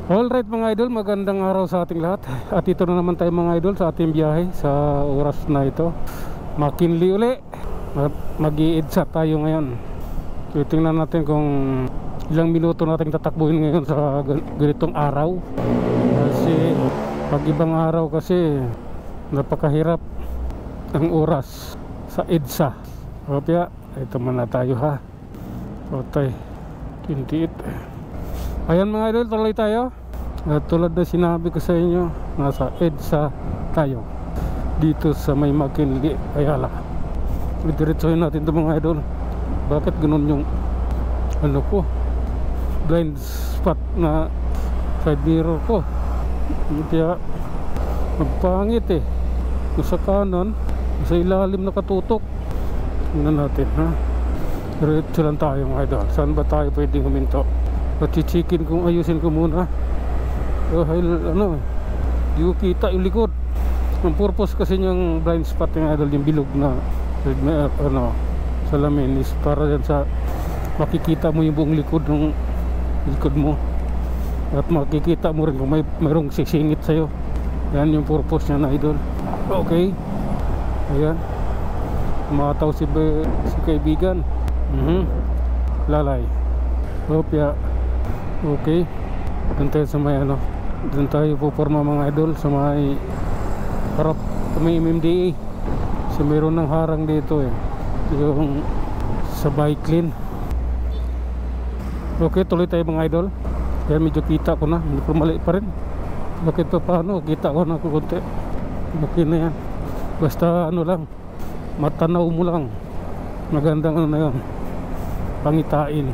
Alright mga idol, magandang araw sa ating lahat. At ito na naman tayo mga idol sa ating biyahe sa oras na ito. McKinley uli. Mag-i-EDSA tayo ngayon. Titingnan natin kung ilang minuto natin tatakbuhin ngayon sa ganitong araw. Kasi pag ibang araw kasi napakahirap ang oras sa EDSA. Kaya ito muna tayo ha. Okay, kintiit. Ayan mga idol, tuloy tayo. At tulad na sinabi ko sa inyo, nasa EDSA tayo dito sa may McKinley, Ayala. Diretsohin natin ito mga idol. Bakit ganun yung ano ko, blind spot na side mirror ko? Kaya magpangit eh. Sa kanan, sa ilalim nakatutok. Tingnan natin ha. Diretso lang tayo mga idol. Saan ba tayo pwedeng huminto? Pachichikin kung ayusin ko muna. Dahil ano, di ko kita yung likod. Ang purpose kasi yung blind spot yung idol, yung bilog na ano, salamin is para yan sa makikita mo yung buong likod ng likod mo. At makikita mo rin kung mayroong sisingit sa'yo. Yan yung purpose niya na idol. Okay. Ayan. Umataw si kaibigan. Lalay. Hopya. Okay, doon tayo sa may ano, doon tayo puporma mga idol sa may harap sa may MMDA. Kasi mayroon ng harang dito eh, yung sa bike lane. Okay, tuloy tayo mga idol. Yan, medyo kita ko na, hindi ko mali pa rin. Bakit pa paano, kita ko na konti. Okay na yan, basta ano lang, matanaw mo lang. Magandang ano na yun, pangitain.